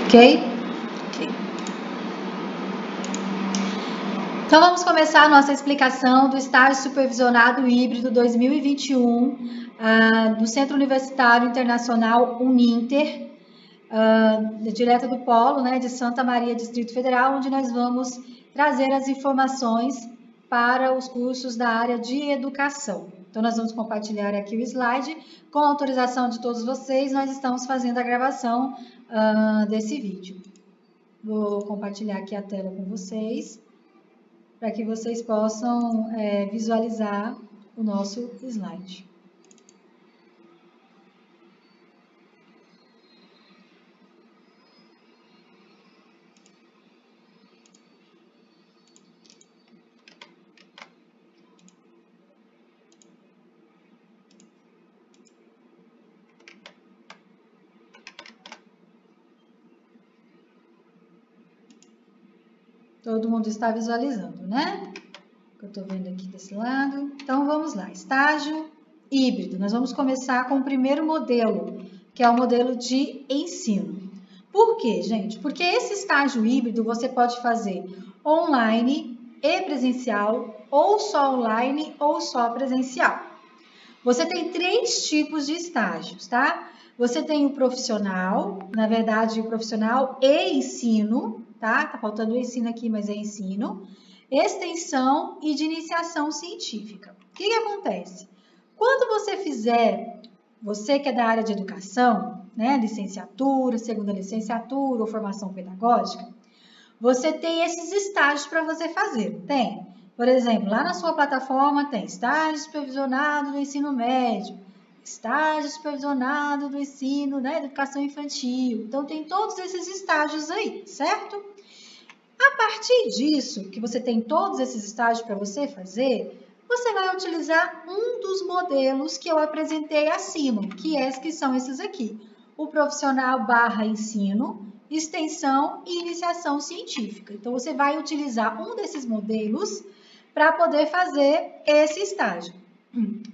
Ok? Então, vamos começar a nossa explicação do estágio supervisionado híbrido 2021 do Centro Universitário Internacional Uninter, direto do Polo, né, de Santa Maria, Distrito Federal, onde nós vamos trazer as informações para os cursos da área de educação. Então, nós vamos compartilhar aqui o slide. Com a autorização de todos vocês, nós estamos fazendo a gravação desse vídeo. Vou compartilhar aqui a tela com vocês, para que vocês possam visualizar o nosso slide. Todo mundo está visualizando, né? Eu estou vendo aqui desse lado. Então, vamos lá. Estágio híbrido. Nós vamos começar com o primeiro modelo, que é o modelo de ensino. Por quê, gente? Porque esse estágio híbrido você pode fazer online e presencial, ou só online ou só presencial. Você tem 3 tipos de estágios, tá? Você tem o profissional, na verdade, o profissional e ensino, tá? Tá faltando o ensino aqui, mas é ensino. Extensão e de iniciação científica. O que acontece? Quando você fizer, você que é da área de educação, né, licenciatura, segunda licenciatura ou formação pedagógica, você tem esses estágios para você fazer, tem? Por exemplo, lá na sua plataforma tem estágio supervisionado do ensino médio, estágio supervisionado do ensino, né, educação infantil. Então, tem todos esses estágios aí, certo? A partir disso, que você tem todos esses estágios para você fazer, você vai utilizar um dos modelos que eu apresentei acima, que são esses aqui. O profissional / ensino, extensão e iniciação científica. Então, você vai utilizar um desses modelos para poder fazer esse estágio.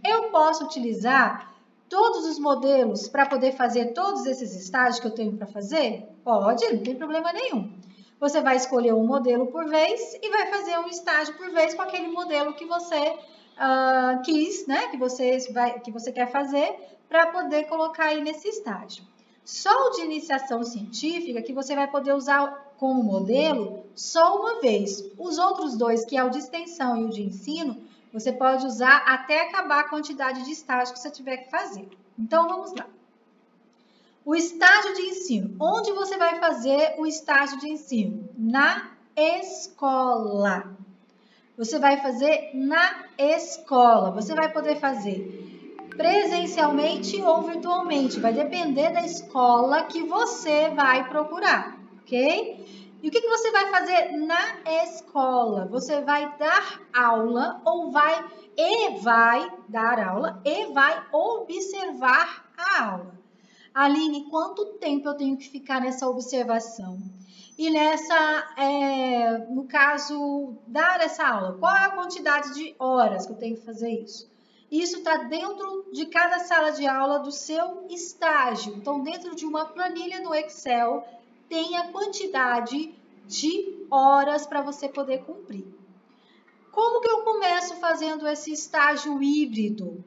Eu posso utilizar todos os modelos para poder fazer todos esses estágios que eu tenho para fazer? Pode, não tem problema nenhum. Você vai escolher um modelo por vez e vai fazer um estágio por vez com aquele modelo que você quis, né? Que você quer fazer para poder colocar aí nesse estágio. Só o de iniciação científica que você vai poder usar como modelo só uma vez. Os outros dois, que é o de extensão e o de ensino, você pode usar até acabar a quantidade de estágios que você tiver que fazer. Então, vamos lá. O estágio de ensino. Onde você vai fazer o estágio de ensino? Na escola. Você vai fazer na escola. Você vai poder fazer presencialmente ou virtualmente. Vai depender da escola que você vai procurar, ok? E o que você vai fazer na escola? Você vai dar aula vai dar aula e vai observar a aula. Aline, quanto tempo eu tenho que ficar nessa observação? E no caso, dar essa aula, qual é a quantidade de horas que eu tenho que fazer isso? Isso está dentro de cada sala de aula do seu estágio. Então, dentro de uma planilha no Excel, tem a quantidade de horas para você poder cumprir. Como que eu começo fazendo esse estágio híbrido?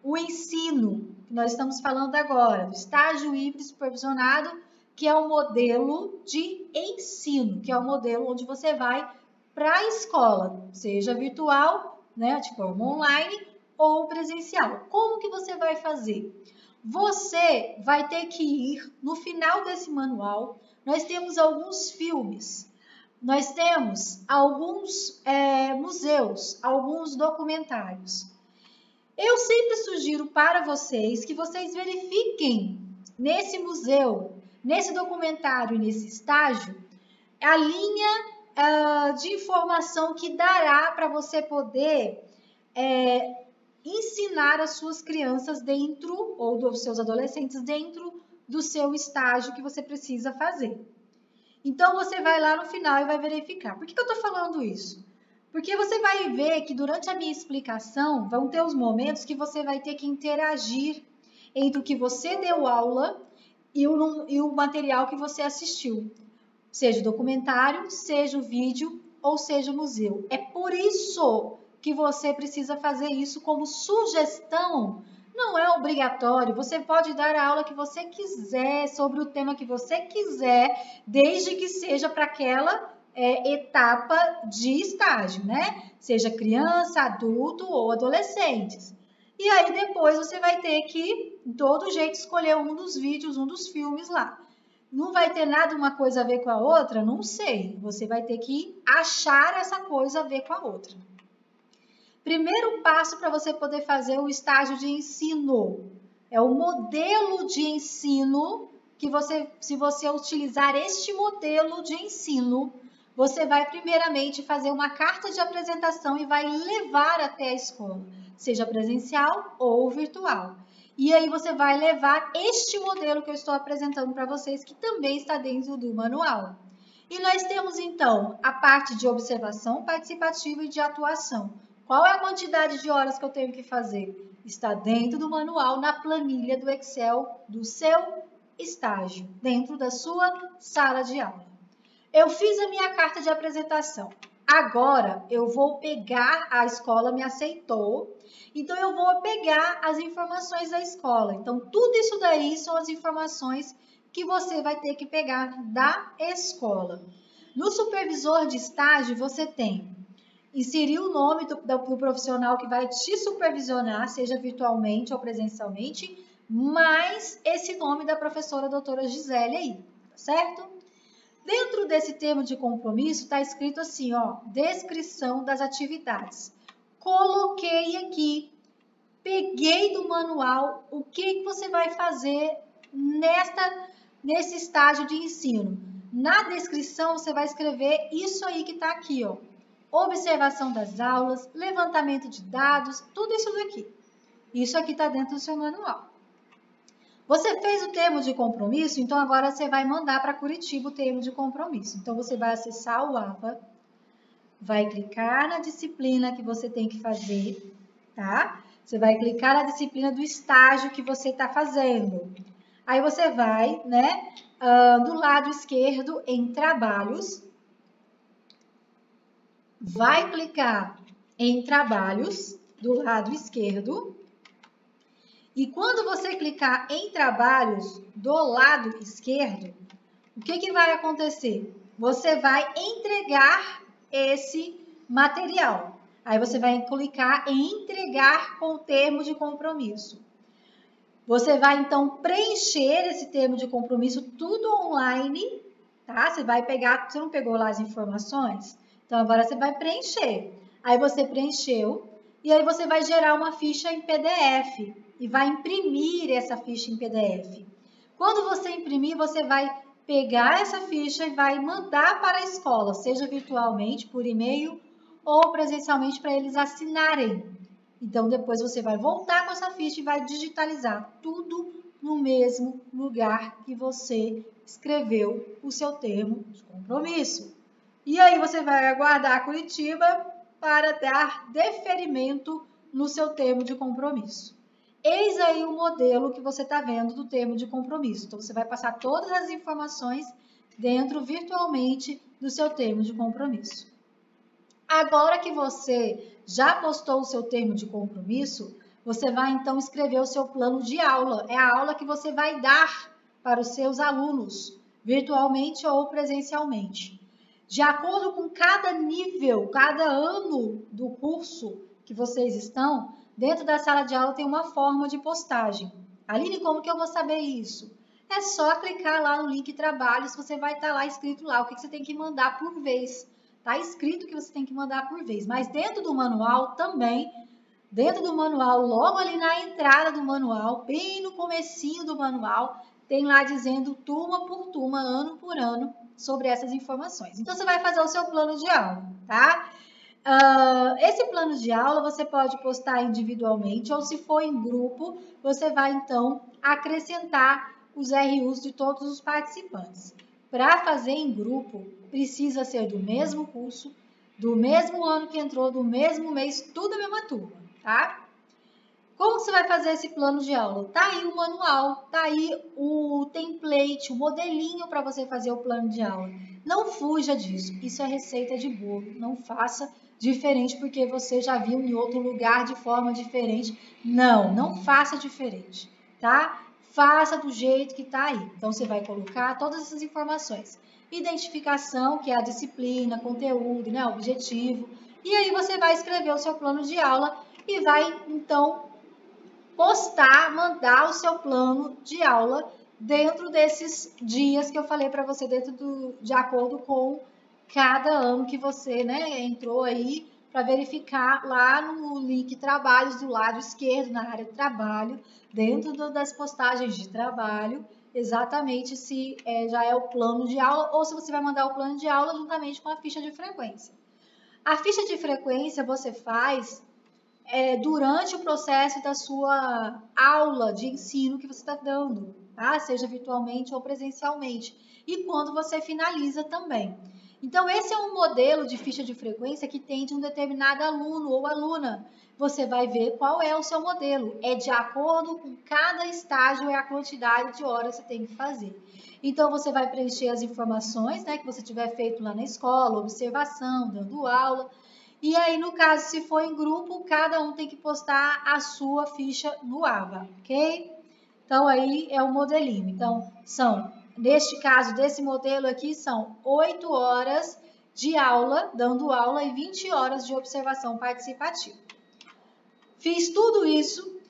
O ensino, que nós estamos falando agora, do estágio híbrido supervisionado, que é o modelo de ensino, que é o modelo onde você vai para a escola, seja virtual, né, de forma online, ou presencial. Como que você vai fazer? Você vai ter que ir no final desse manual. Nós temos alguns filmes, nós temos alguns museus, alguns documentários. Eu sempre sugiro para vocês que vocês verifiquem nesse museu, nesse documentário e nesse estágio, a linha de informação que dará para você poder ensinar as suas crianças dentro, ou dos seus adolescentes dentro do seu estágio que você precisa fazer. Então, você vai lá no final e vai verificar. Por que eu estou falando isso? Porque você vai ver que durante a minha explicação, vão ter os momentos que você vai ter que interagir entre o que você deu aula e o material que você assistiu, seja o documentário, seja o vídeo ou seja o museu. É por isso que você precisa fazer isso como sugestão. Não é obrigatório, você pode dar a aula que você quiser, sobre o tema que você quiser, desde que seja para aquela etapa de estágio, né? Seja criança, adulto ou adolescentes. E aí depois você vai ter que, de todo jeito, escolher um dos vídeos, um dos filmes lá. Não vai ter nada uma coisa a ver com a outra? Não sei. Você vai ter que achar essa coisa a ver com a outra. Primeiro passo para você poder fazer o estágio de ensino é o modelo de ensino que se você utilizar este modelo de ensino, você vai primeiramente fazer uma carta de apresentação e vai levar até a escola, seja presencial ou virtual. E aí você vai levar este modelo que eu estou apresentando para vocês, que também está dentro do manual. E nós temos então a parte de observação participativa e de atuação. Qual é a quantidade de horas que eu tenho que fazer? Está dentro do manual, na planilha do Excel do seu estágio, dentro da sua sala de aula. Eu fiz a minha carta de apresentação. Agora eu vou pegar, a escola me aceitou, então eu vou pegar as informações da escola. Então tudo isso daí são as informações que você vai ter que pegar da escola. No supervisor de estágio você tem inserir o nome do profissional que vai te supervisionar, seja virtualmente ou presencialmente, mais esse nome da professora doutora Gisele aí, tá certo? Dentro desse termo de compromisso está escrito assim, ó, descrição das atividades. Coloquei aqui, peguei do manual o que você vai fazer nesse estágio de ensino. Na descrição você vai escrever isso aí que está aqui, ó. Observação das aulas, levantamento de dados, tudo isso daqui. Isso aqui está dentro do seu manual. Você fez o termo de compromisso, então agora você vai mandar para Curitiba o termo de compromisso. Então você vai acessar o APA, vai clicar na disciplina que você tem que fazer, tá? Você vai clicar na disciplina do estágio que você está fazendo. Aí você vai, né, do lado esquerdo em trabalhos, vai clicar em trabalhos do lado esquerdo e quando você clicar em trabalhos do lado esquerdo, o que vai acontecer? Você vai entregar esse material. Aí você vai clicar em entregar com o termo de compromisso. Você vai então preencher esse termo de compromisso tudo online, tá? Você vai pegar, você não pegou lá as informações? Então, agora você vai preencher. Aí você preencheu e aí você vai gerar uma ficha em PDF e vai imprimir essa ficha em PDF. Quando você imprimir, você vai pegar essa ficha e vai mandar para a escola, seja virtualmente, por e-mail ou presencialmente para eles assinarem. Então, depois você vai voltar com essa ficha e vai digitalizar tudo no mesmo lugar que você escreveu o seu termo de compromisso. E aí você vai aguardar a Curitiba para dar deferimento no seu termo de compromisso. Eis aí o modelo que você está vendo do termo de compromisso. Então, você vai passar todas as informações dentro virtualmente do seu termo de compromisso. Agora que você já postou o seu termo de compromisso, você vai então escrever o seu plano de aula. É a aula que você vai dar para os seus alunos, virtualmente ou presencialmente. De acordo com cada nível, cada ano do curso que vocês estão, dentro da sala de aula tem uma forma de postagem. Aline, como que eu vou saber isso? É só clicar lá no link trabalhos, você vai estar lá escrito lá o que você tem que mandar por vez. Está escrito que você tem que mandar por vez, mas dentro do manual também, dentro do manual, logo ali na entrada do manual, bem no comecinho do manual, tem lá dizendo turma por turma, ano por ano, sobre essas informações. Então, você vai fazer o seu plano de aula, tá? Esse plano de aula você pode postar individualmente ou se for em grupo, você vai então acrescentar os RUs de todos os participantes. Para fazer em grupo, precisa ser do mesmo curso, do mesmo ano que entrou, do mesmo mês, tudo a mesma turma, tá? Como você vai fazer esse plano de aula? Tá aí o manual, tá aí o template, o modelinho para você fazer o plano de aula. Não fuja disso, isso é receita de bolo, não faça diferente porque você já viu em outro lugar de forma diferente. Não, não faça diferente, tá? Faça do jeito que tá aí. Então você vai colocar todas essas informações. Identificação, que é a disciplina, conteúdo, né, objetivo. E aí você vai escrever o seu plano de aula e vai então postar, mandar o seu plano de aula dentro desses dias que eu falei para você, de acordo com cada ano que você, né, entrou aí para verificar lá no link trabalhos do lado esquerdo, na área de trabalho, dentro das postagens de trabalho, exatamente se já é o plano de aula ou se você vai mandar o plano de aula juntamente com a ficha de frequência. A ficha de frequência você faz durante o processo da sua aula de ensino que você está dando, tá? Seja virtualmente ou presencialmente. E quando você finaliza também. Então, esse é um modelo de ficha de frequência que tem de um determinado aluno ou aluna. Você vai ver qual é o seu modelo. É de acordo com cada estágio, é a quantidade de horas que você tem que fazer. Então, você vai preencher as informações, né, que você tiver feito lá na escola, observação, dando aula. E aí, no caso, se for em grupo, cada um tem que postar a sua ficha no Ava, ok? Então, aí é o modelinho. Então, neste caso, desse modelo aqui, são 8 horas de aula, dando aula, e 20 horas de observação participativa. Fiz tudo isso,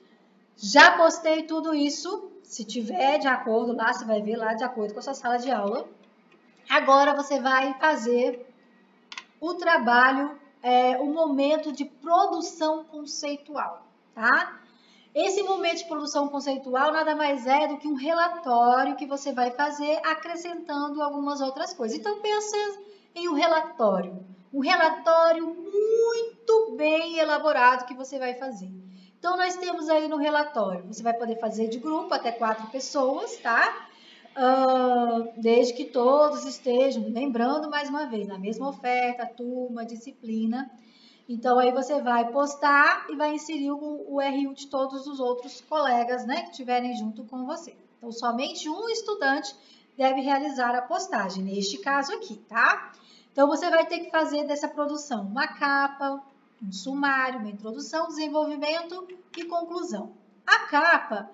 já postei tudo isso. Se tiver de acordo lá, você vai ver lá de acordo com a sua sala de aula. Agora, você vai fazer o trabalho, o momento de produção conceitual, tá? Esse momento de produção conceitual nada mais é do que um relatório que você vai fazer acrescentando algumas outras coisas. Então, pensa em um relatório muito bem elaborado que você vai fazer. Então, nós temos aí no relatório, você vai poder fazer de grupo até 4 pessoas, tá? Desde que todos estejam, lembrando mais uma vez, na mesma oferta, turma, disciplina. Então, aí você vai postar e vai inserir o RU de todos os outros colegas, né, que estiverem junto com você. Então, somente um estudante deve realizar a postagem, neste caso aqui, tá? Então, você vai ter que fazer dessa produção uma capa, um sumário, uma introdução, desenvolvimento e conclusão. A capa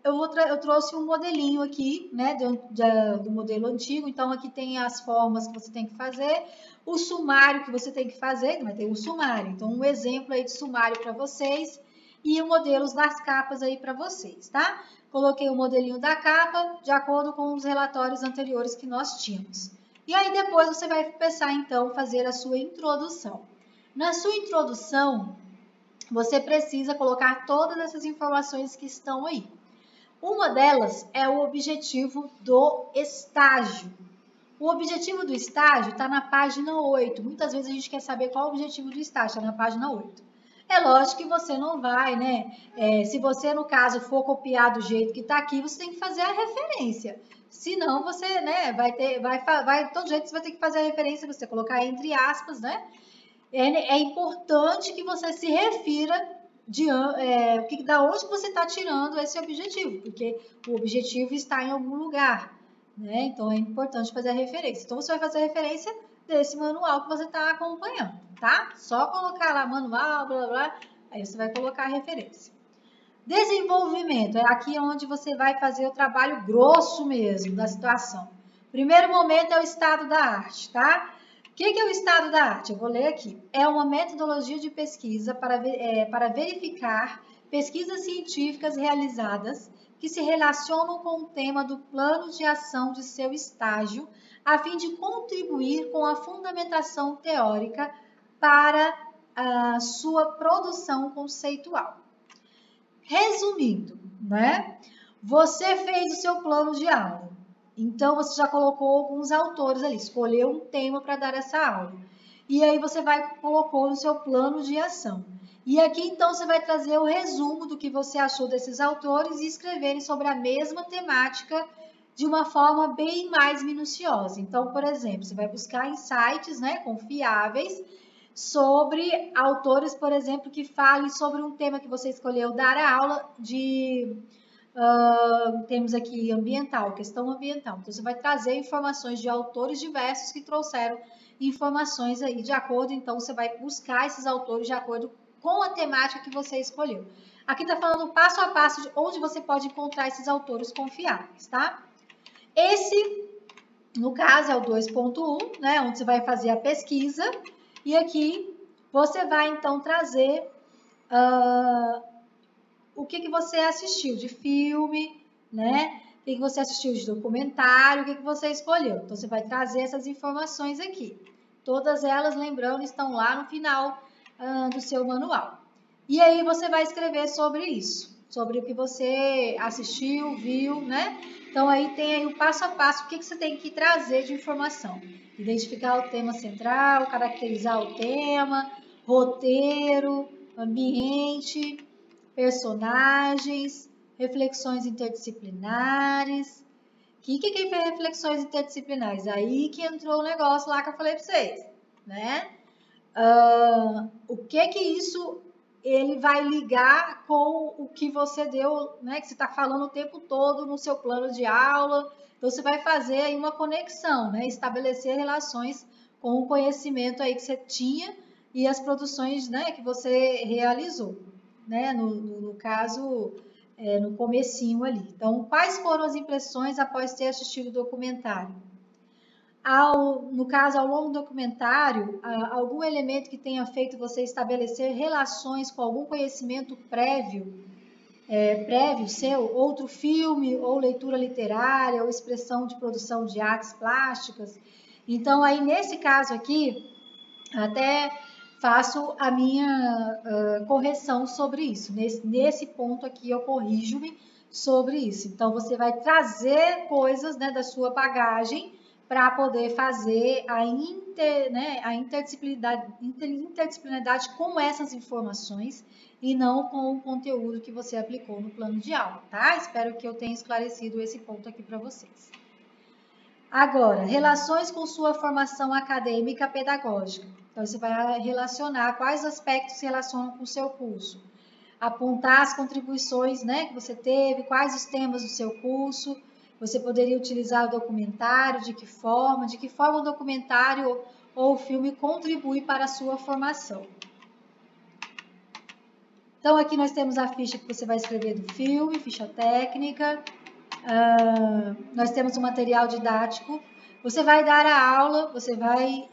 eu trouxe um modelinho aqui, né, do modelo antigo. Então, aqui tem as formas que você tem que fazer, o sumário que você tem que fazer, vai ter um sumário. Então, um exemplo aí de sumário para vocês e o modelo das capas aí para vocês, tá? Coloquei o modelinho da capa de acordo com os relatórios anteriores que nós tínhamos. E aí, depois você vai começar, então, fazer a sua introdução. Na sua introdução, você precisa colocar todas essas informações que estão aí. Uma delas é o objetivo do estágio. O objetivo do estágio está na página 8. Muitas vezes a gente quer saber qual é o objetivo do estágio, está na página 8. É lógico que você não vai, né? Se você, no caso, for copiar do jeito que está aqui, você tem que fazer a referência. Senão, você, né, todo jeito você vai ter que fazer a referência, você colocar entre aspas, né? É importante que você se refira da onde você está tirando esse objetivo, porque o objetivo está em algum lugar, né? Então, é importante fazer a referência. Então, você vai fazer a referência desse manual que você está acompanhando, tá? Só colocar lá manual, blá, blá, blá, aí você vai colocar a referência. Desenvolvimento, é aqui onde você vai fazer o trabalho grosso mesmo da situação. Primeiro momento é o estado da arte, tá? O que é o estado da arte? Eu vou ler aqui. É uma metodologia de pesquisa para verificar pesquisas científicas realizadas que se relacionam com o tema do plano de ação de seu estágio, a fim de contribuir com a fundamentação teórica para a sua produção conceitual. Resumindo, né? Você fez o seu plano de aula. Então, você já colocou alguns autores ali, escolheu um tema para dar essa aula. E aí, você colocou no seu plano de ação. E aqui, então, você vai trazer o resumo do que você achou desses autores e escreverem sobre a mesma temática de uma forma bem mais minuciosa. Então, por exemplo, você vai buscar em sites, né, confiáveis sobre autores, por exemplo, que falem sobre um tema que você escolheu dar a aula de... temos aqui ambiental, questão ambiental. Então, você vai trazer informações de autores diversos que trouxeram informações aí de acordo. Então, você vai buscar esses autores de acordo com a temática que você escolheu. Aqui está falando passo a passo de onde você pode encontrar esses autores confiáveis, tá? Esse, no caso, é o 2.1, né? Onde você vai fazer a pesquisa. E aqui você vai, então, trazer o que você assistiu de filme, né? O que você assistiu de documentário, o que você escolheu. Então, você vai trazer essas informações aqui. Todas elas, lembrando, estão lá no final do seu manual. E aí, você vai escrever sobre isso, sobre o que você assistiu, viu, né? Então, aí tem aí o passo a passo, o que você tem que trazer de informação. Identificar o tema central, caracterizar o tema, roteiro, ambiente, personagens, reflexões interdisciplinares. O que é reflexões interdisciplinares? Aí que entrou o negócio lá que eu falei para vocês, né? O que isso ele vai ligar com o que você deu, né? Que você está falando o tempo todo no seu plano de aula. Então, você vai fazer aí uma conexão, né? Estabelecer relações com o conhecimento aí que você tinha e as produções, né, que você realizou, né? No caso, no comecinho ali. Então, quais foram as impressões após ter assistido o documentário? No caso, ao longo do documentário, algum elemento que tenha feito você estabelecer relações com algum conhecimento prévio seu, outro filme, ou leitura literária, ou expressão de produção de artes plásticas. Então, aí nesse caso aqui, até faço a minha correção sobre isso. Nesse ponto aqui, eu corrijo-me sobre isso. Então, você vai trazer coisas, né, da sua bagagem para poder fazer a interdisciplinaridade com essas informações e não com o conteúdo que você aplicou no plano de aula, tá? Espero que eu tenha esclarecido esse ponto aqui para vocês. Agora, relações com sua formação acadêmica pedagógica. Então, você vai relacionar quais aspectos se relacionam com o seu curso. Apontar as contribuições, né, que você teve, quais os temas do seu curso. Você poderia utilizar o documentário, de que forma o documentário ou o filme contribui para a sua formação. Então, aqui nós temos a ficha que você vai escrever do filme, ficha técnica. Nós temos o material didático. Você vai dar a aula, você vai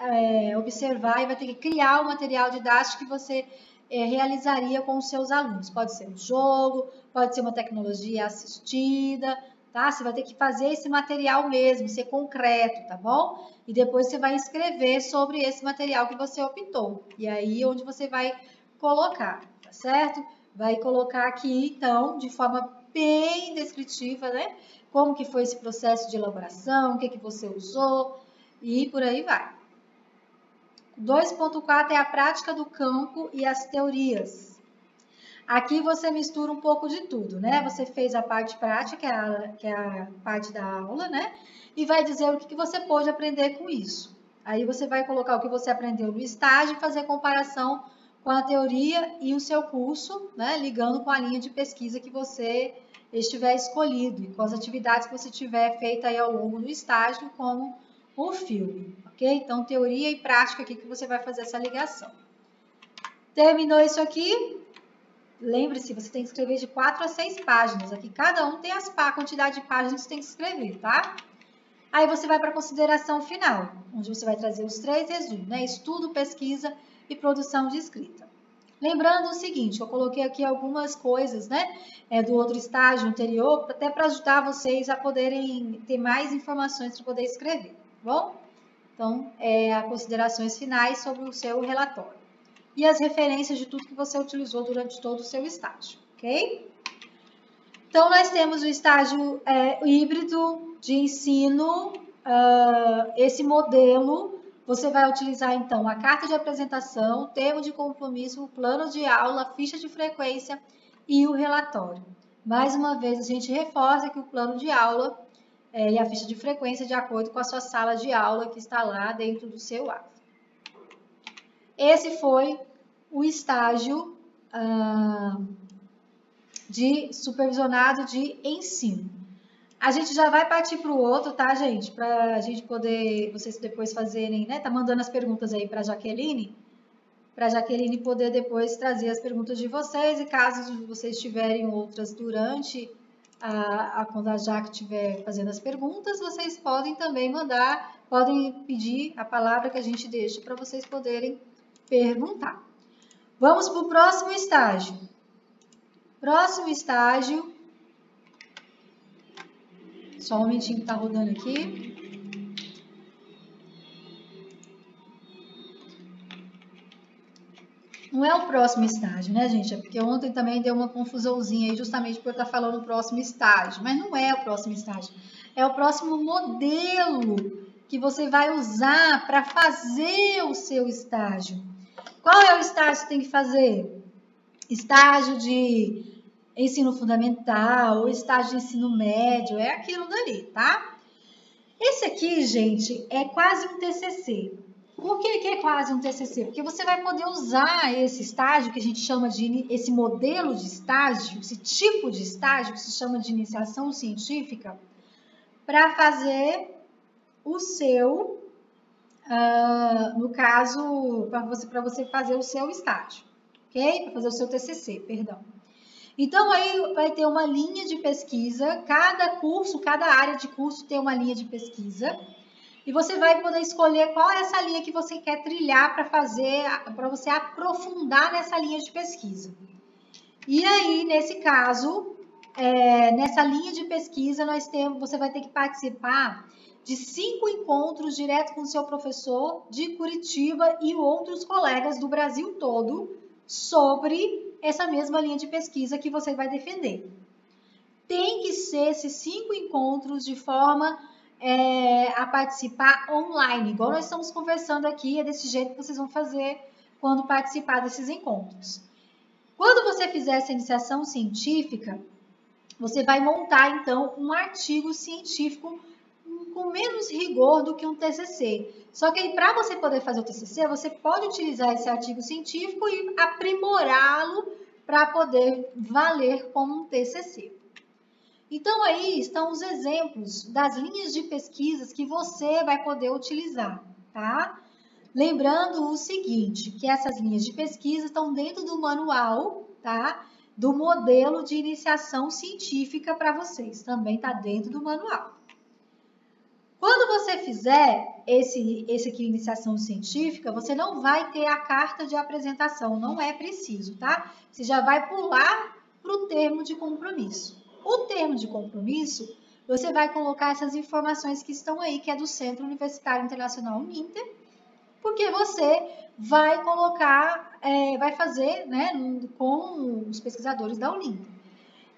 observar e vai ter que criar o material didático que você realizaria com os seus alunos. Pode ser um jogo, pode ser uma tecnologia assistida, tá? Você vai ter que fazer esse material mesmo, ser concreto, tá bom? E depois você vai escrever sobre esse material que você optou. E aí onde você vai colocar, tá certo? Vai colocar aqui, então, de forma bem descritiva, né? Como que foi esse processo de elaboração, o que você usou e por aí vai. 2.4 é a prática do campo e as teorias. Aqui você mistura um pouco de tudo, né? Você fez a parte prática, que é a parte da aula, né? E vai dizer o que você pôde aprender com isso. Aí você vai colocar o que você aprendeu no estágio e fazer comparação com a teoria e o seu curso, né? Ligando com a linha de pesquisa que você estiver escolhido e com as atividades que você tiver feito aí ao longo do estágio, como o filme, ok? Então, teoria e prática aqui que você vai fazer essa ligação. Terminou isso aqui? Lembre-se, você tem que escrever de 4 a 6 páginas. Aqui cada um tem a quantidade de páginas que você tem que escrever, tá? Aí você vai para a consideração final, onde você vai trazer os 3 resumos, né? Estudo, pesquisa e produção de escrita. Lembrando o seguinte, eu coloquei aqui algumas coisas, né? Do outro estágio anterior, até para ajudar vocês a poderem ter mais informações para poder escrever, tá bom? Então, as considerações finais sobre o seu relatório. E as referências de tudo que você utilizou durante todo o seu estágio, ok? Então, nós temos o estágio híbrido de ensino, esse modelo, você vai utilizar, então, a carta de apresentação, o termo de compromisso, o plano de aula, a ficha de frequência e o relatório. Mais uma vez, a gente reforça que o plano de aula e a ficha de frequência de acordo com a sua sala de aula que está lá dentro do seu ato. esse foi o estágio de supervisionado de ensino. A gente já vai partir para o outro, tá, gente? Para a gente poder, vocês depois fazerem, né? Tá mandando as perguntas aí para a Jaqueline poder depois trazer as perguntas de vocês, e caso vocês tiverem outras durante quando a Jaque estiver fazendo as perguntas, vocês podem também mandar, podem pedir a palavra que a gente deixa para vocês poderem perguntar. Vamos para o próximo estágio. Próximo estágio. Só um momentinho que está rodando aqui. Não é o próximo estágio, né, gente? É porque ontem também deu uma confusãozinha aí, justamente por estar falando o próximo estágio. Mas não é o próximo estágio. É o próximo modelo que você vai usar para fazer o seu estágio. Qual é o estágio que tem que fazer? Estágio de ensino fundamental ou estágio de ensino médio, é aquilo dali, tá? Esse aqui, gente, é quase um TCC. Por que é quase um TCC? Porque você vai poder usar esse estágio, que a gente chama de, esse modelo de estágio, esse tipo de estágio, que se chama de iniciação científica, para fazer o seu, no caso, para você fazer o seu estágio, ok? Para fazer o seu TCC, perdão. Então, aí vai ter uma linha de pesquisa, cada curso, cada área de curso tem uma linha de pesquisa, e você vai poder escolher qual é essa linha que você quer trilhar para você aprofundar nessa linha de pesquisa. E aí, nesse caso, nessa linha de pesquisa, você vai ter que participar de 5 encontros direto com o seu professor de Curitiba e outros colegas do Brasil todo sobre essa mesma linha de pesquisa que você vai defender. Tem que ser esses 5 encontros de forma a participar online, igual nós estamos conversando aqui, é desse jeito que vocês vão fazer quando participar desses encontros. Quando você fizer essa iniciação científica, você vai montar, então, um artigo científico com menos rigor do que um TCC. Só que aí, para você poder fazer o TCC, você pode utilizar esse artigo científico e aprimorá-lo para poder valer como um TCC. Então, aí estão os exemplos das linhas de pesquisas que você vai poder utilizar, tá? Lembrando o seguinte, que essas linhas de pesquisa estão dentro do manual, tá? Do modelo de iniciação científica para vocês, também está dentro do manual. Quando você fizer esse aqui, iniciação científica, você não vai ter a carta de apresentação, não é preciso, tá? Você já vai pular para o termo de compromisso. O termo de compromisso, você vai colocar essas informações que estão aí, que é do Centro Universitário Internacional Uninter, porque você vai colocar, vai fazer, né, com os pesquisadores da Uninter.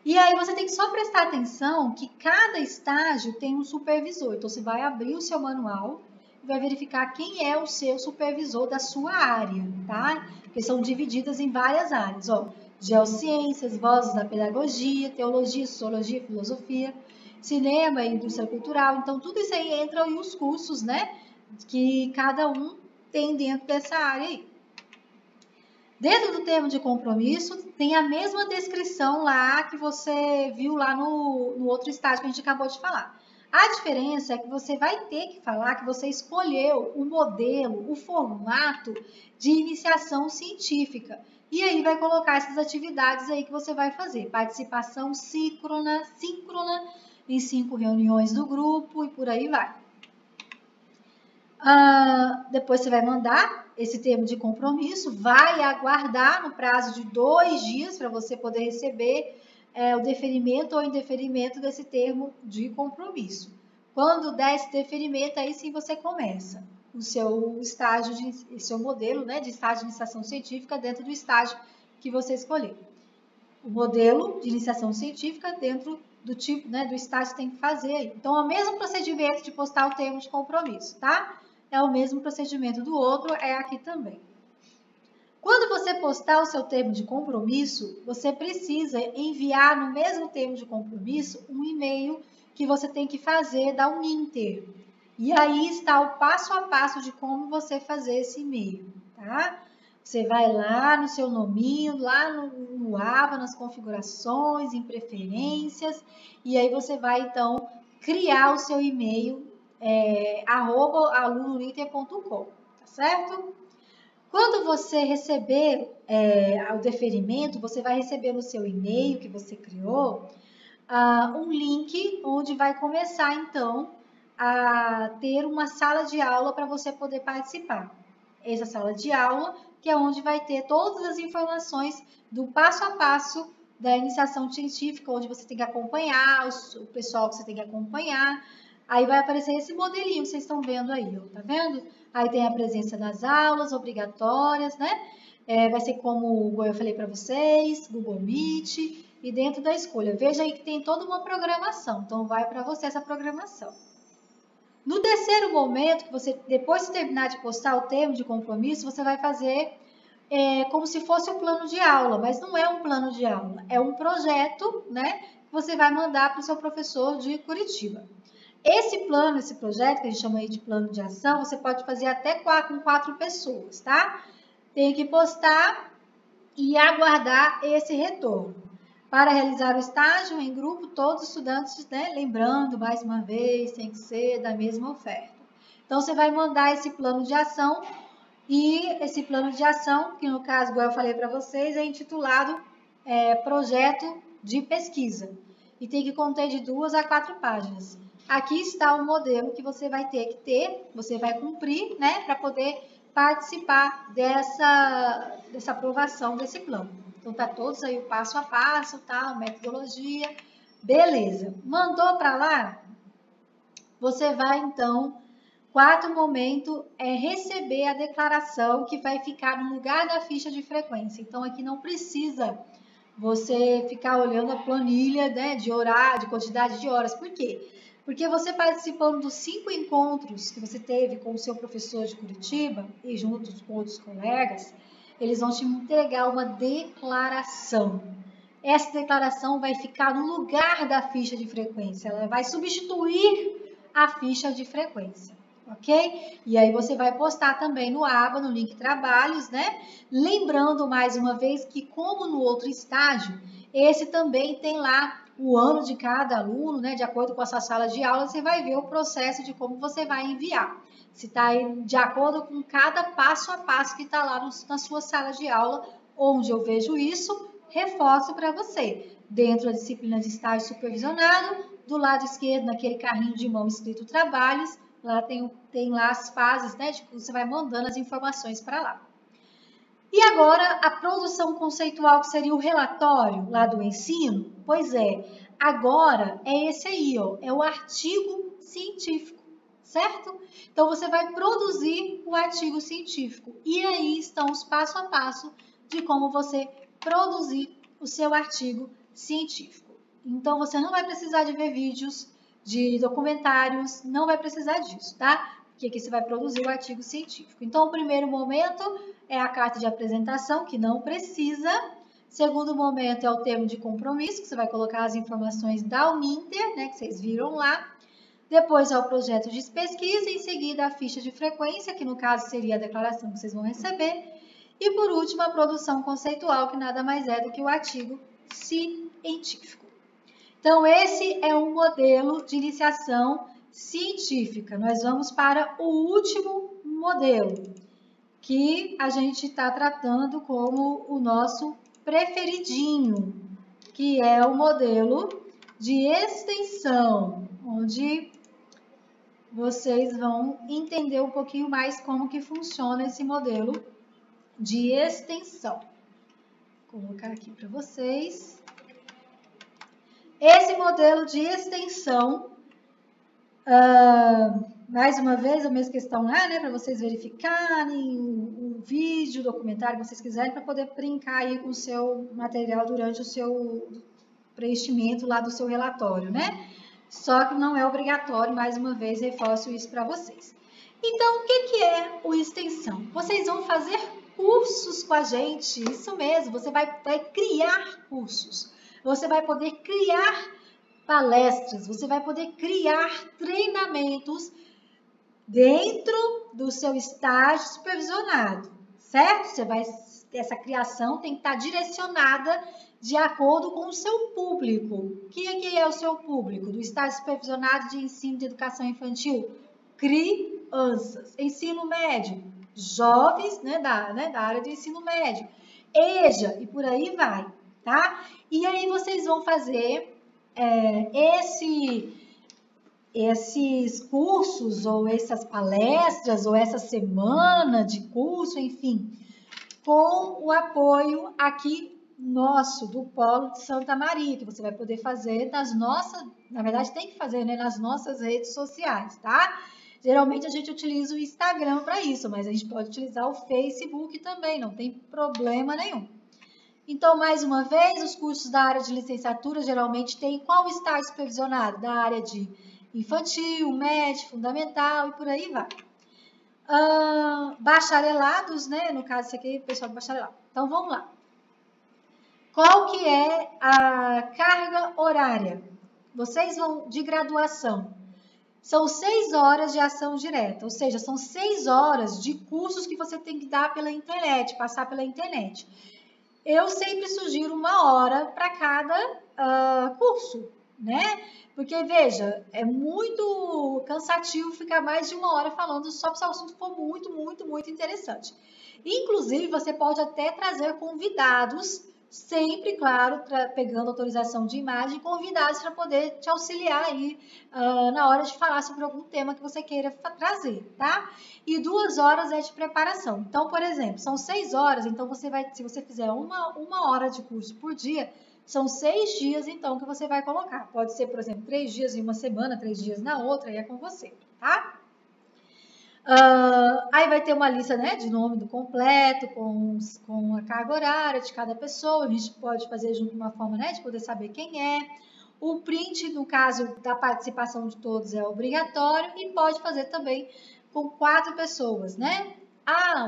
E aí você tem que só prestar atenção que cada estágio tem um supervisor. Então, você vai abrir o seu manual e vai verificar quem é o seu supervisor da sua área, tá? Porque são divididas em várias áreas, ó. Geociências, vozes da pedagogia, teologia, sociologia, filosofia, cinema e indústria cultural. Então, tudo isso aí entra e os cursos, né? Que cada um tem dentro dessa área aí. Dentro do termo de compromisso, tem a mesma descrição lá que você viu lá no outro estágio que a gente acabou de falar. A diferença é que você vai ter que falar que você escolheu o modelo, o formato de iniciação científica. E aí vai colocar essas atividades aí que você vai fazer. Participação síncrona em 5 reuniões do grupo e por aí vai. Depois você vai mandar esse termo de compromisso, vai aguardar no prazo de 2 dias para você poder receber o deferimento ou indeferimento desse termo de compromisso. Quando der esse deferimento, aí sim você começa o seu estágio, seu modelo, né, de estágio de iniciação científica dentro do estágio que você escolher. O modelo de iniciação científica dentro do tipo, né, do estágio que tem que fazer aí. Então, é o mesmo procedimento de postar o termo de compromisso, tá? É o mesmo procedimento do outro, é aqui também. Quando você postar o seu termo de compromisso, você precisa enviar no mesmo termo de compromisso um e-mail que você tem que fazer da Uninter. E aí está o passo a passo de como você fazer esse e-mail, tá? Você vai lá no seu nominho, lá no AVA, nas configurações, em preferências, e aí você vai, então, criar o seu e-mail, @alunoninter.com, tá certo? Quando você receber o deferimento, você vai receber no seu e-mail que você criou um link onde vai começar, então, a ter uma sala de aula para você poder participar. Essa sala de aula que é onde vai ter todas as informações do passo a passo da iniciação científica, onde você tem que acompanhar, o pessoal que você tem que acompanhar. Aí vai aparecer esse modelinho que vocês estão vendo aí, ó, tá vendo? Aí tem a presença das aulas obrigatórias, né? Vai ser como eu falei para vocês, Google Meet, e dentro da escolha. Veja aí que tem toda uma programação, então vai para você essa programação. No terceiro momento, que você, depois de terminar de postar o termo de compromisso, você vai fazer como se fosse um plano de aula, mas não é um plano de aula, é um projeto, né, que você vai mandar para o seu professor de Curitiba. Esse plano, esse projeto, que a gente chama aí de plano de ação, você pode fazer até com 4 pessoas, tá? Tem que postar e aguardar esse retorno. Para realizar o estágio em grupo, todos os estudantes, né, lembrando mais uma vez, tem que ser da mesma oferta. Então, você vai mandar esse plano de ação, e esse plano de ação, que no caso, igual eu falei para vocês, é intitulado Projeto de Pesquisa, e tem que conter de 2 a 4 páginas. Aqui está o modelo que você vai ter que ter, você vai cumprir, né, para poder participar dessa aprovação desse plano. Então, tá todos aí o passo a passo, tá? Metodologia, beleza. Mandou para lá, você vai, então, quarto momento é receber a declaração que vai ficar no lugar da ficha de frequência. Então, aqui não precisa você ficar olhando a planilha, né, de horário, de quantidade de horas. Por quê? Porque você participando dos 5 encontros que você teve com o seu professor de Curitiba e juntos com outros colegas, eles vão te entregar uma declaração. Essa declaração vai ficar no lugar da ficha de frequência, ela vai substituir a ficha de frequência, ok? E aí você vai postar também no aba, no link trabalhos, né? Lembrando mais uma vez que, como no outro estágio, esse também tem lá o ano de cada aluno, né? De acordo com a sua sala de aula, você vai ver o processo de como você vai enviar. Se está de acordo com cada passo a passo que está lá na sua sala de aula, onde eu vejo isso, reforço para você. Dentro da disciplina de estágio supervisionado, do lado esquerdo, naquele carrinho de mão escrito trabalhos, lá tem lá as fases, né? De que você vai mandando as informações para lá. E agora, a produção conceitual, que seria o relatório lá do ensino, pois é, agora é esse aí, ó, é o artigo científico, certo? Então, você vai produzir o artigo científico. E aí estão os passo a passo de como você produzir o seu artigo científico. Então, você não vai precisar de ver vídeos, de documentários, não vai precisar disso, tá? Porque aqui você vai produzir o artigo científico. Então, o primeiro momento é a carta de apresentação, que não precisa. Segundo momento é o termo de compromisso, que você vai colocar as informações da Uninter, né, que vocês viram lá. Depois é o projeto de pesquisa, em seguida a ficha de frequência, que no caso seria a declaração que vocês vão receber. E por último, a produção conceitual, que nada mais é do que o artigo científico. Então, esse é um modelo de iniciação científica. Nós vamos para o último modelo, que a gente está tratando como o nosso preferidinho, que é o modelo de extensão, onde vocês vão entender um pouquinho mais como que funciona esse modelo de extensão. Vou colocar aqui para vocês. Esse modelo de extensão, mais uma vez, a mesma questão lá, né, para vocês verificarem o vídeo, o documentário que vocês quiserem, para poder brincar aí com o seu material durante o seu preenchimento lá do seu relatório, né? Só que não é obrigatório, mais uma vez, reforço isso para vocês. Então, o que é o extensão? Vocês vão fazer cursos com a gente, isso mesmo, você vai criar cursos. Você vai poder criar palestras, você vai poder criar treinamentos dentro do seu estágio supervisionado, certo? Essa criação tem que estar direcionada de acordo com o seu público. Quem é o seu público? Do estágio supervisionado de ensino de educação infantil? Crianças. Ensino médio? Jovens, né, da área de ensino médio. EJA, e por aí vai, tá? E aí vocês vão fazer esses cursos, ou essas palestras, ou essa semana de curso, enfim, com o apoio aqui nosso, do Polo de Santa Maria, que você vai poder fazer nas nossas, na verdade tem que fazer, né, nas nossas redes sociais, tá? Geralmente a gente utiliza o Instagram para isso, mas a gente pode utilizar o Facebook também, não tem problema nenhum. Então, mais uma vez, os cursos da área de licenciatura geralmente tem qual estágio supervisionado? Da área de infantil, médio, fundamental e por aí vai. Bacharelados, né? No caso, esse aqui é o pessoal do bacharelado. Então, vamos lá. Qual que é a carga horária? Vocês vão de graduação. São 6 horas de ação direta, ou seja, são 6 horas de cursos que você tem que dar pela internet, passar pela internet. Eu sempre sugiro 1 hora para cada curso, né? Porque, veja, é muito cansativo ficar mais de 1 hora falando só se o assunto for muito, muito, muito interessante. Inclusive, você pode até trazer convidados, sempre, claro, pegando autorização de imagem, convidados para poder te auxiliar aí na hora de falar sobre algum tema que você queira trazer, tá? E 2 horas é de preparação. Então, por exemplo, são 6 horas, então você vai, se você fizer uma hora de curso por dia, são 6 dias, então, que você vai colocar. Pode ser, por exemplo, 3 dias em uma semana, 3 dias na outra, aí é com você, tá? Aí vai ter uma lista, né, de nome do completo, com a carga horária de cada pessoa. A gente pode fazer junto uma forma, né, de poder saber quem é. O print, no caso da participação de todos, é obrigatório e pode fazer também com 4 pessoas, né?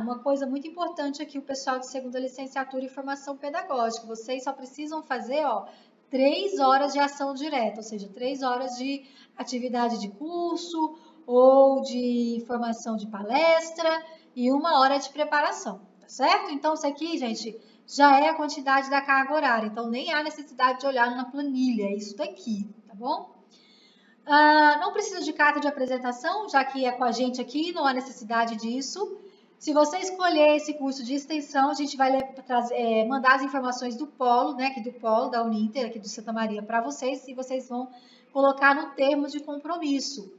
Uma coisa muito importante aqui, o pessoal de segunda licenciatura em formação pedagógica. Vocês só precisam fazer, 3 horas de ação direta, ou seja, 3 horas de atividade de curso ou de formação de palestra e 1 hora de preparação, tá certo? Então, isso aqui, gente, já é a quantidade da carga horária, então nem há necessidade de olhar na planilha, é isso daqui, tá bom? Não precisa de carta de apresentação, já que é com a gente aqui, não há necessidade disso. Se você escolher esse curso de extensão, a gente vai mandar as informações do Polo, né, aqui do Polo, da Uninter, aqui do Santa Maria, para vocês, e vocês vão colocar no termo de compromisso.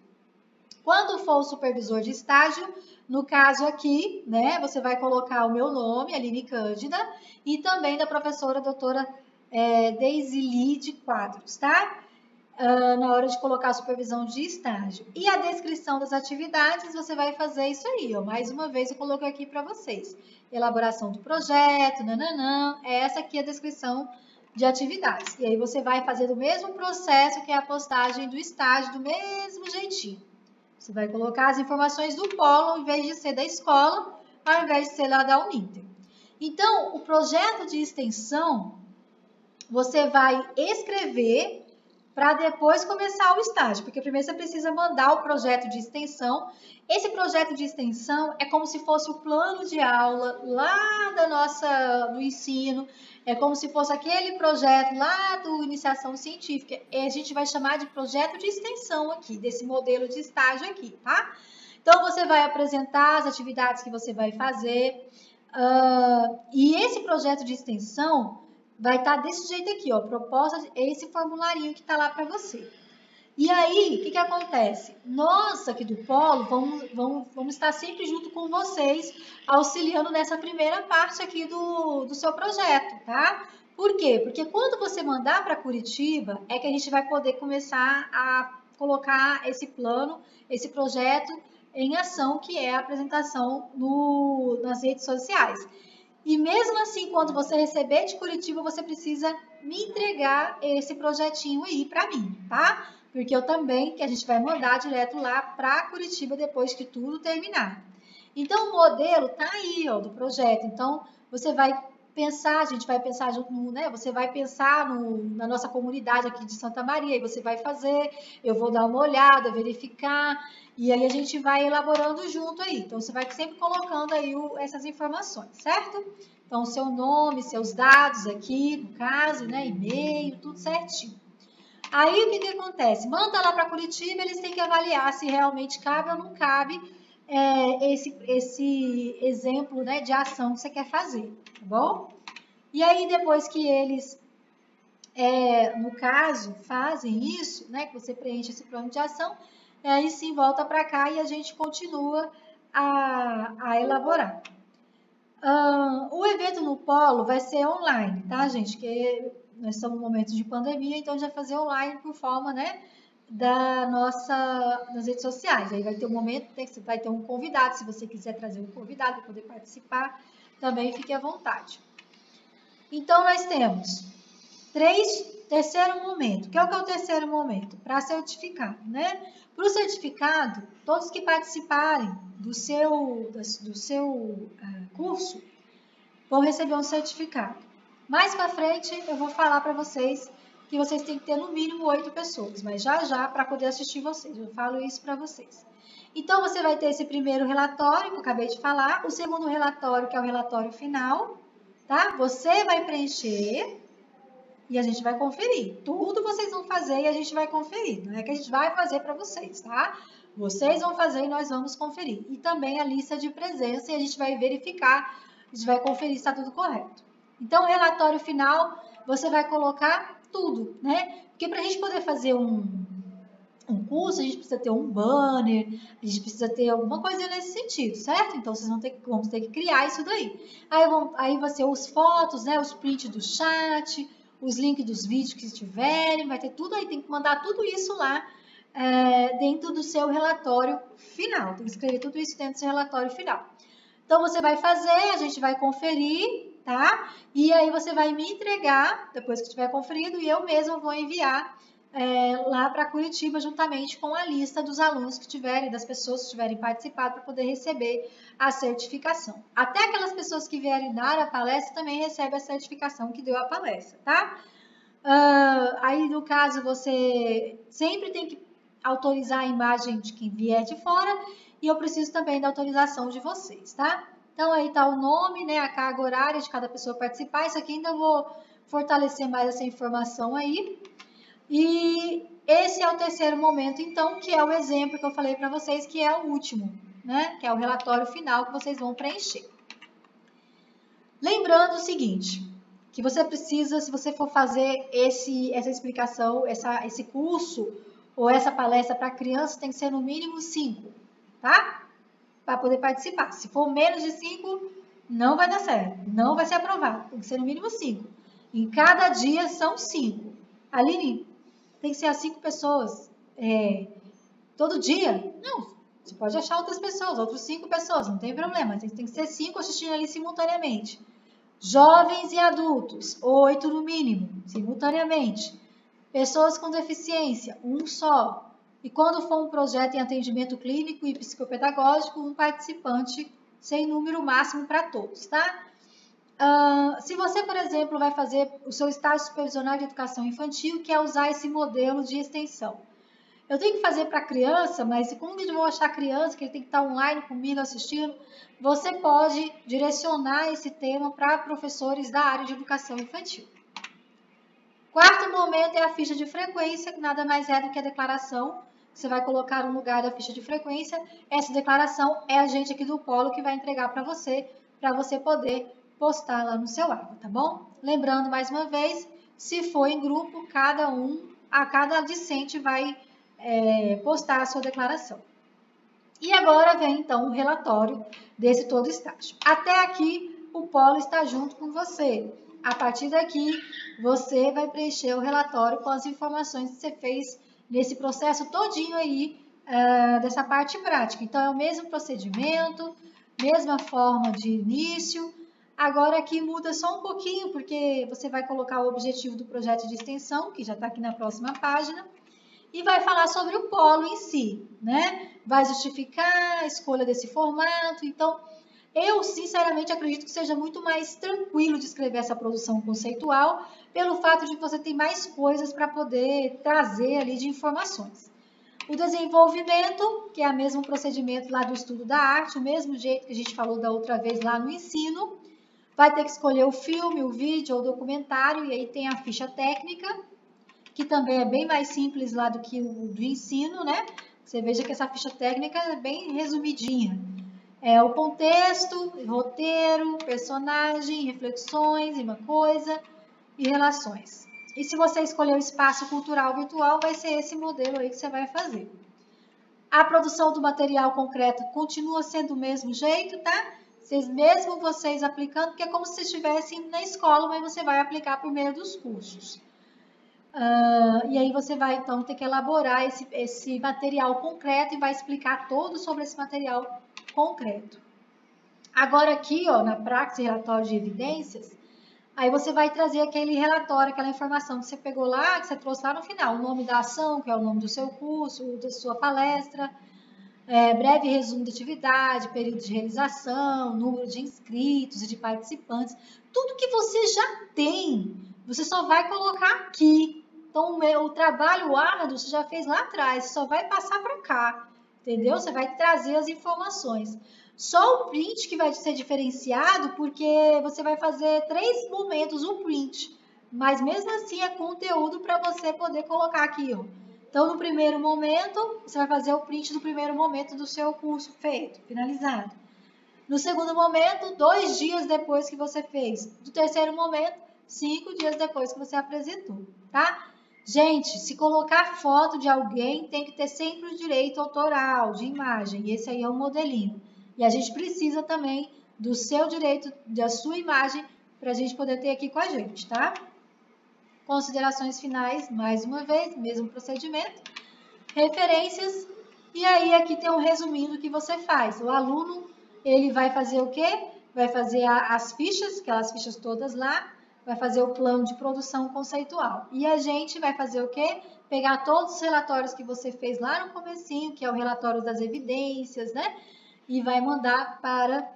Quando for o supervisor de estágio, no caso aqui, né, você vai colocar o meu nome, Aline Cândida, e também da professora doutora Deisili de Quadros, tá? Na hora de colocar a supervisão de estágio. E a descrição das atividades, você vai fazer isso aí, ó. Mais uma vez eu coloquei aqui para vocês. Elaboração do projeto, nananã. Essa aqui é a descrição de atividades. E aí você vai fazer o mesmo processo que é a postagem do estágio, do mesmo jeitinho. Você vai colocar as informações do polo, ao invés de ser da escola, ao invés de ser lá da Uninter. Então, o projeto de extensão, você vai escrever para depois começar o estágio, porque primeiro você precisa mandar o projeto de extensão. Esse projeto de extensão é como se fosse o plano de aula lá do ensino, é como se fosse aquele projeto lá do iniciação científica. E a gente vai chamar de projeto de extensão aqui, desse modelo de estágio aqui, tá? Então, você vai apresentar as atividades que você vai fazer, e esse projeto de extensão vai estar desse jeito aqui, ó, proposta, esse formularinho que está lá para você. E aí, o que acontece? Nós aqui do Polo vamos estar sempre junto com vocês, auxiliando nessa primeira parte aqui do seu projeto, tá? Por quê? Porque quando você mandar para Curitiba, é que a gente vai poder começar a colocar esse plano, esse projeto em ação, que é a apresentação nas redes sociais. E mesmo assim, quando você receber de Curitiba, você precisa me entregar esse projetinho aí para mim, tá? Porque eu também, que a gente vai mandar direto lá para Curitiba depois que tudo terminar. Então, o modelo tá aí, ó, do projeto. Então, você vai pensar, a gente vai pensar junto, né? Você vai pensar na nossa comunidade aqui de Santa Maria, e você vai fazer, eu vou dar uma olhada, verificar, e aí a gente vai elaborando junto aí. Então, você vai sempre colocando aí essas informações, certo? Então, o seu nome, seus dados aqui, no caso, né? E-mail, tudo certinho. Aí, o que acontece? Manda lá para Curitiba, eles têm que avaliar se realmente cabe ou não cabe esse exemplo, né, de ação que você quer fazer, tá bom? E aí, depois que eles, no caso, fazem isso, né, que você preenche esse plano de ação, aí sim volta para cá e a gente continua a elaborar. O evento no Polo vai ser online, tá, gente? Porque nós estamos em momentos de pandemia, então a gente vai fazer online por forma, né, nas redes sociais. Aí vai ter um momento, vai ter um convidado, se você quiser trazer um convidado para poder participar, também fique à vontade. Então, nós temos terceiro momento. O que é o terceiro momento? Para certificado, né? Para o certificado, todos que participarem do seu curso vão receber um certificado. Mais para frente, eu vou falar para vocês que vocês têm que ter no mínimo 8 pessoas, mas já para poder assistir vocês, eu falo isso para vocês. Então, você vai ter esse primeiro relatório que eu acabei de falar, o segundo relatório, que é o relatório final, tá? Você vai preencher e a gente vai conferir. Tudo vocês vão fazer e a gente vai conferir. Não é que a gente vai fazer para vocês, tá? Vocês vão fazer e nós vamos conferir. E também a lista de presença e a gente vai verificar, a gente vai conferir se está tudo correto. Então, o relatório final, você vai colocar tudo, né? Porque para a gente poder fazer um curso, a gente precisa ter um banner, a gente precisa ter alguma coisa nesse sentido, certo? Então, vocês vão ter que criar isso daí. Aí vai ser os fotos, né? Os prints do chat, os links dos vídeos que tiverem, vai ter tudo aí, tem que mandar tudo isso lá dentro do seu relatório final. Tem que escrever tudo isso dentro do seu relatório final. Então, você vai fazer, a gente vai conferir, tá? E aí você vai me entregar, depois que tiver conferido, e eu mesma vou enviar lá para Curitiba, juntamente com a lista dos alunos que tiverem, das pessoas que tiverem participado, para poder receber a certificação. Até aquelas pessoas que vierem dar a palestra também recebem a certificação que deu a palestra, tá? Aí, no caso, você sempre tem que autorizar a imagem de quem vier de fora e eu preciso também da autorização de vocês, tá? Então, aí tá o nome, né, a carga horária de cada pessoa participar. Isso aqui ainda vou fortalecer mais essa informação aí. E esse é o terceiro momento, então, que é o exemplo que eu falei para vocês, que é o último, né? Que é o relatório final que vocês vão preencher. Lembrando o seguinte, que você precisa, se você for fazer essa explicação, esse curso ou essa palestra para crianças, tem que ser no mínimo 5, tá? Para poder participar. Se for menos de 5, não vai dar certo, não vai ser aprovado. Tem que ser no mínimo 5. Em cada dia são 5. Aline, tem que ser as 5 pessoas todo dia? Não, você pode achar outras pessoas, outras 5 pessoas, não tem problema. Tem que ser 5 assistindo ali simultaneamente. Jovens e adultos, 8 no mínimo, simultaneamente. Pessoas com deficiência, 1 só. E quando for um projeto em atendimento clínico e psicopedagógico, um participante sem número máximo para todos, tá? Se você, por exemplo, vai fazer o seu estágio supervisional de educação infantil, quer usar esse modelo de extensão. Eu tenho que fazer para criança, mas como eu vou achar criança, que ele tem que estar online comigo assistindo, você pode direcionar esse tema para professores da área de educação infantil. Quarto momento é a ficha de frequência, que nada mais é do que a declaração. Você vai colocar no lugar da ficha de frequência. Essa declaração é a gente aqui do Polo que vai entregar para você poder postar lá no seu aba, tá bom? Lembrando mais uma vez, se for em grupo, cada discente vai postar a sua declaração. E agora vem então o relatório desse todo estágio. Até aqui o Polo está junto com você. A partir daqui você vai preencher o relatório com as informações que você fez nesse processo todinho aí dessa parte prática. Então é o mesmo procedimento, mesma forma de início. Agora aqui muda só um pouquinho, porque você vai colocar o objetivo do projeto de extensão, que já está aqui na próxima página, e vai falar sobre o polo em si, né? Vai justificar a escolha desse formato. Então, Eu, sinceramente, acredito que seja muito mais tranquilo de escrever essa produção conceitual, pelo fato de que você ter mais coisas para poder trazer ali de informações. O desenvolvimento, que é o mesmo procedimento lá do estudo da arte, o mesmo jeito que a gente falou da outra vez lá no ensino, vai ter que escolher o filme, o vídeo ou o documentário, e aí tem a ficha técnica, que também é bem mais simples lá do que o do ensino, né? Você veja que essa ficha técnica é bem resumidinha. É o contexto, roteiro, personagem, reflexões, uma coisa e relações. E se você escolher o espaço cultural virtual, vai ser esse modelo aí que você vai fazer. A produção do material concreto continua sendo do mesmo jeito, tá? Mesmo vocês aplicando, porque é como se estivessem na escola, mas você vai aplicar por meio dos cursos. E aí você vai, então, ter que elaborar esse material concreto e vai explicar todo sobre esse material concreto. Agora aqui, ó, na praxis relatório de evidências, aí você vai trazer aquele relatório, aquela informação que você pegou lá, que você trouxe lá no final, o nome da ação, que é o nome do seu curso, da sua palestra, breve resumo da atividade, período de realização, número de inscritos e de participantes, tudo que você já tem, você só vai colocar aqui. Então, o trabalho árduo você já fez lá atrás, você só vai passar para cá, entendeu? Você vai trazer as informações. Só o print que vai ser diferenciado, porque você vai fazer 3 momentos o print, mas mesmo assim é conteúdo para você poder colocar aqui, ó. Então, no primeiro momento, você vai fazer o print do primeiro momento do seu curso feito, finalizado. No segundo momento, 2 dias depois que você fez. Do terceiro momento, 5 dias depois que você apresentou, tá? Gente, se colocar foto de alguém, tem que ter sempre o direito autoral, de imagem. Esse aí é o modelinho. E a gente precisa também do seu direito, da sua imagem, para a gente poder ter aqui com a gente, tá? Considerações finais, mais uma vez, mesmo procedimento. Referências. E aí, aqui tem um resuminho do que você faz. O aluno, ele vai fazer o quê? Vai fazer as fichas, aquelas fichas todas lá, vai fazer o plano de produção conceitual. E a gente vai fazer o quê? Pegar todos os relatórios que você fez lá no comecinho, que é o relatório das evidências, né? E vai mandar para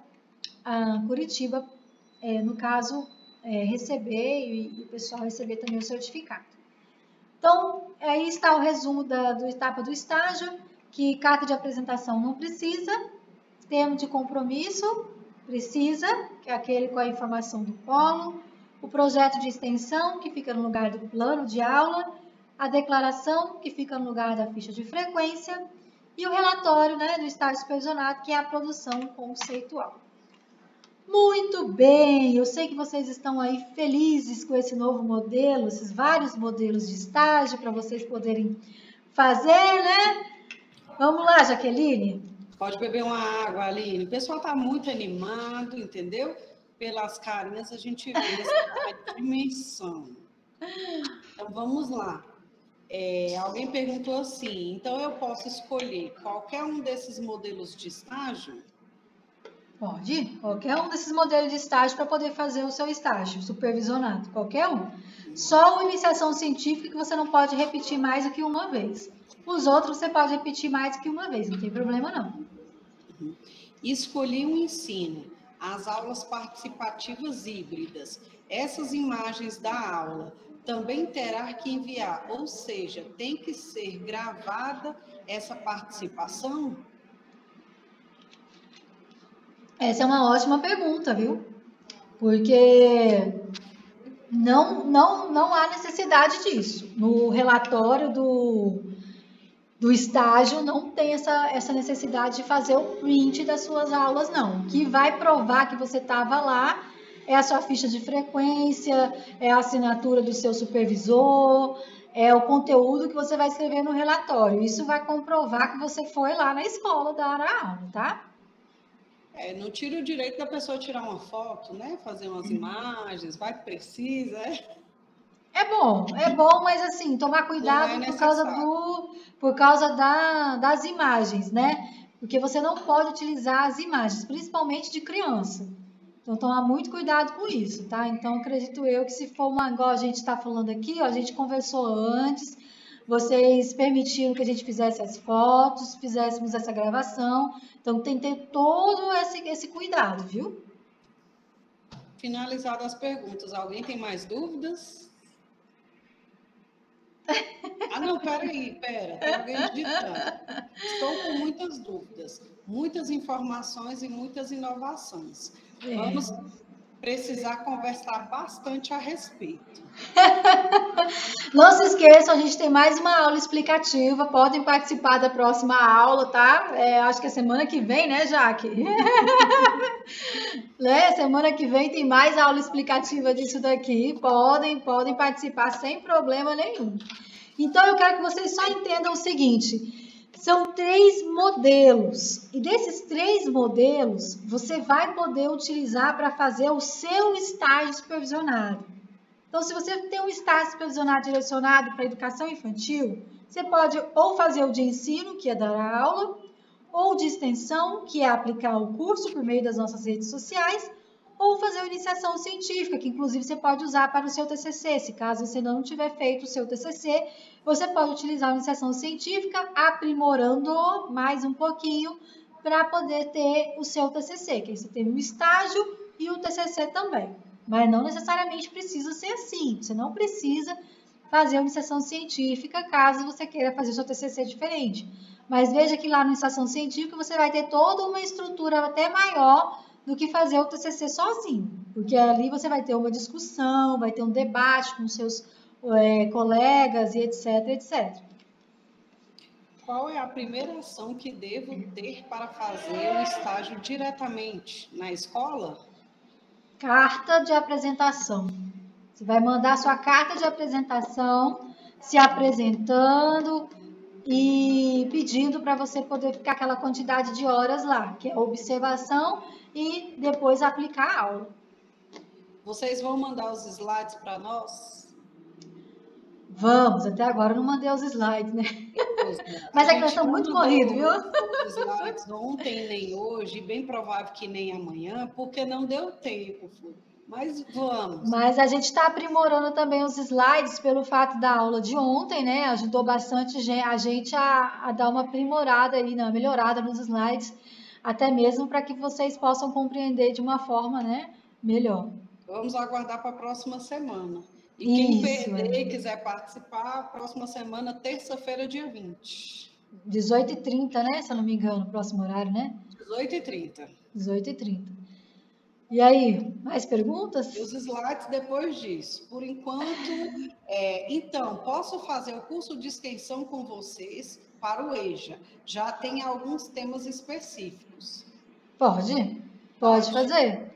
a Curitiba, no caso, receber e o pessoal receber também o certificado. Então, aí está o resumo da etapa do estágio, que carta de apresentação não precisa, termo de compromisso precisa, que é aquele com a informação do polo, o projeto de extensão, que fica no lugar do plano de aula, a declaração, que fica no lugar da ficha de frequência, e o relatório, né, do estágio supervisionado, que é a produção conceitual. Muito bem, eu sei que vocês estão aí felizes com esse novo modelo, esses vários modelos de estágio para vocês poderem fazer, né? Vamos lá, Jaqueline? Pode beber uma água, Aline. O pessoal está muito animado, entendeu? Pelas carinhas a gente vê essa dimensão. Então, vamos lá. Alguém perguntou assim, então eu posso escolher qualquer um desses modelos de estágio? Pode, qualquer um desses modelos de estágio para poder fazer o seu estágio supervisionado, qualquer um. Só a iniciação científica que você não pode repetir mais do que uma vez. Os outros você pode repetir mais do que uma vez, não tem problema não. Escolhi um ensino, as aulas participativas híbridas. Essas imagens da aula também terá que enviar, ou seja, tem que ser gravada essa participação? Essa é uma ótima pergunta, viu? Porque não há necessidade disso. No relatório do estágio não tem essa necessidade de fazer o print das suas aulas, não. O que vai provar que você estava lá é a sua ficha de frequência, é a assinatura do seu supervisor, é o conteúdo que você vai escrever no relatório. Isso vai comprovar que você foi lá na escola dar a aula, tá? Não tira o direito da pessoa tirar uma foto, né? Fazer umas imagens, vai que precisa, É bom, mas assim, tomar cuidado por causa das imagens, né? Porque você não pode utilizar as imagens, principalmente de criança. Então, tomar muito cuidado com isso, tá? Então, acredito eu que se for igual a gente está falando aqui, ó, a gente conversou antes, vocês permitiram que a gente fizesse as fotos, fizéssemos essa gravação. Então, tem que ter todo esse cuidado, viu? Finalizadas as perguntas, alguém tem mais dúvidas? Ah, não, pera, tem alguém digitando. Estou com muitas dúvidas, muitas informações e muitas inovações. Vamos precisar conversar bastante a respeito. Não se esqueçam, a gente tem mais uma aula explicativa, podem participar da próxima aula, tá? Acho que é semana que vem, né, Jaque? Né? Semana que vem tem mais aula explicativa disso daqui, podem participar sem problema nenhum. Então, eu quero que vocês só entendam o seguinte, são 3 modelos, e desses 3 modelos, você vai poder utilizar para fazer o seu estágio supervisionado. Então, se você tem um estágio supervisionado direcionado para a educação infantil, você pode ou fazer o de ensino, que é dar a aula, ou de extensão, que é aplicar o curso por meio das nossas redes sociais, ou fazer a iniciação científica, que inclusive você pode usar para o seu TCC. Se caso você não tiver feito o seu TCC, você pode utilizar a iniciação científica, aprimorando mais um pouquinho, para poder ter o seu TCC, que aí você tem um estágio e o TCC também. Mas não necessariamente precisa ser assim. Você não precisa fazer a iniciação científica caso você queira fazer o seu TCC diferente. Mas veja que lá na iniciação científica você vai ter toda uma estrutura até maior do que fazer o TCC sozinho. Porque ali você vai ter uma discussão, vai ter um debate com seus colegas e etc, etc. Qual é a primeira ação que devo ter para fazer o estágio diretamente na escola? Carta de apresentação. Você vai mandar sua carta de apresentação, se apresentando e pedindo para você poder ficar aquela quantidade de horas lá, que é observação e depois aplicar a aula. Vocês vão mandar os slides para nós? Vamos, até agora eu não mandei os slides, né? Mas é que nós estamos muito corridos, viu? Os slides ontem nem hoje, bem provável que nem amanhã, porque não deu tempo, mas vamos. Mas a gente está aprimorando também os slides pelo fato da aula de ontem, né? Ajudou bastante a gente a dar uma aprimorada aí, uma melhorada nos slides, até mesmo para que vocês possam compreender de uma forma, né, melhor. Vamos aguardar para a próxima semana. E quem perder e quiser participar, próxima semana, terça-feira, dia 20. 18h30, né? Se eu não me engano, próximo horário, né? 18h30. 18h30. E aí, mais perguntas? E os slides depois disso. Por enquanto, então, posso fazer o curso de extensão com vocês para o EJA. Já tem alguns temas específicos. Pode fazer.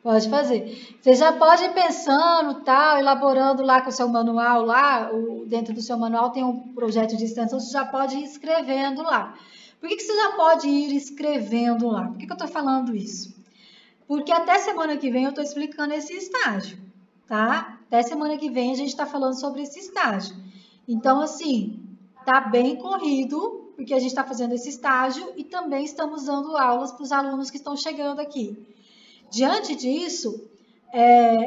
Pode fazer. Você já pode ir pensando, tal, elaborando lá com o seu manual, lá, dentro do seu manual tem um projeto de extensão, você já pode ir escrevendo lá. Por que você já pode ir escrevendo lá? Por que eu estou falando isso? Porque até semana que vem eu estou explicando esse estágio, tá? Até semana que vem a gente está falando sobre esse estágio. Então, assim, tá bem corrido, porque a gente está fazendo esse estágio e também estamos dando aulas para os alunos que estão chegando aqui. Diante disso,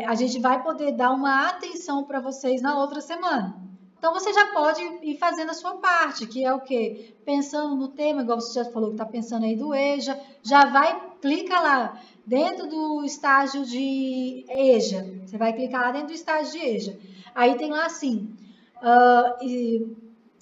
a gente vai poder dar uma atenção para vocês na outra semana. Então, você já pode ir fazendo a sua parte, que é o quê? Pensando no tema, igual você já falou que está pensando aí do EJA, já vai, clica lá, dentro do estágio de EJA. Você vai clicar lá dentro do estágio de EJA. Aí tem lá assim,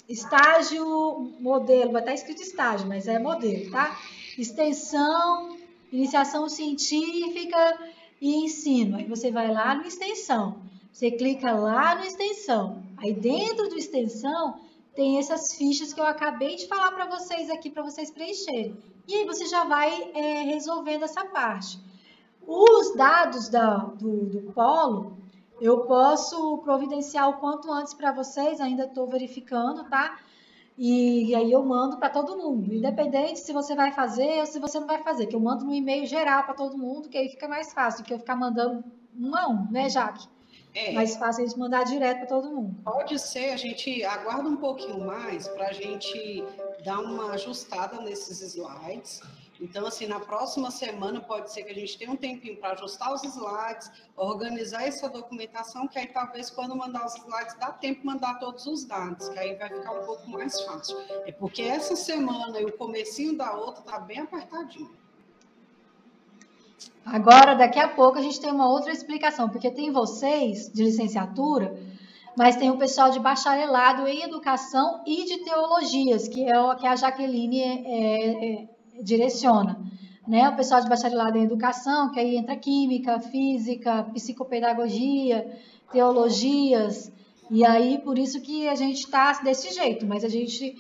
estágio modelo, vai estar escrito estágio, mas é modelo, tá? Extensão, iniciação científica e ensino. Aí você vai lá no extensão. Você clica lá no extensão. Aí dentro do extensão tem essas fichas que eu acabei de falar para vocês aqui, para vocês preencherem. E aí você já vai resolvendo essa parte. Os dados do polo, eu posso providenciar o quanto antes para vocês, ainda estou verificando, tá? E aí eu mando para todo mundo, independente se você vai fazer ou se você não vai fazer, que eu mando no e-mail geral para todo mundo, que aí fica mais fácil do que eu ficar mandando um a um, né, Jaque? Mais fácil a gente mandar direto para todo mundo. Pode ser, a gente aguarda um pouquinho mais para a gente dar uma ajustada nesses slides. Então, assim, na próxima semana pode ser que a gente tenha um tempinho para ajustar os slides, organizar essa documentação, que aí talvez quando mandar os slides dá tempo de mandar todos os dados, que aí vai ficar um pouco mais fácil. É porque essa semana e o comecinho da outra tá bem apertadinho. Agora, daqui a pouco, a gente tem uma outra explicação, porque tem vocês de licenciatura, mas tem o pessoal de bacharelado em educação e de teologias, que é o que a Jaqueline direciona, né? O pessoal de bacharelado em educação, que aí entra química, física, psicopedagogia, teologias, e aí por isso que a gente está desse jeito, mas a gente,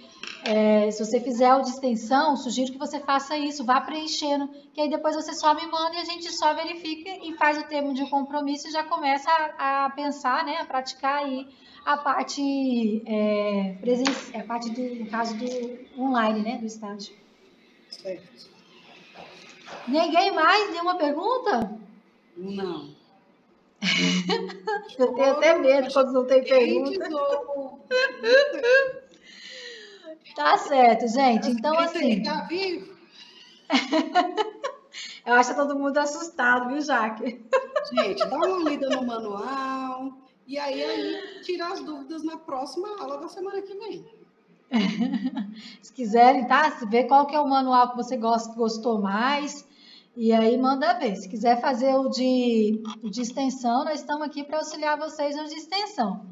se você fizer o de extensão, sugiro que você faça isso, vá preenchendo, que aí depois você só me manda e a gente só verifica e faz o termo de compromisso e já começa a pensar, né, a praticar aí a parte presencial, a parte no caso do online, né, do estágio. Certo. Ninguém mais? Nenhuma pergunta? Não. Eu tenho até medo quando não tem pergunta. Tá certo, gente. Então, assim... Tá vivo? Eu acho que todo mundo assustado, viu, Jaque? Gente, dá uma lida no manual e aí tira as dúvidas na próxima aula da semana que vem. Se quiserem, tá? Se vê qual que é o manual que você gostou mais e aí manda ver. Se quiser fazer o de extensão, nós estamos aqui para auxiliar vocês no de extensão.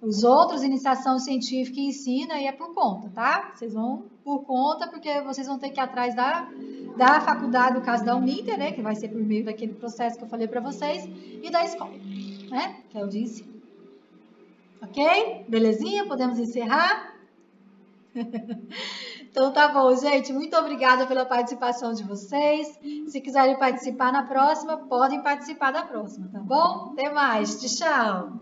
Os outros, iniciação científica e ensino, aí é por conta, tá? Vocês vão por conta, porque vocês vão ter que ir atrás da faculdade, no caso da Uninter, né? Que vai ser por meio daquele processo que eu falei para vocês, e da escola, né? Que é o de ensino. Ok? Belezinha? Podemos encerrar? Então tá bom, gente. Muito obrigada pela participação de vocês. Se quiserem participar na próxima, podem participar da próxima, tá bom? Até mais. Tchau.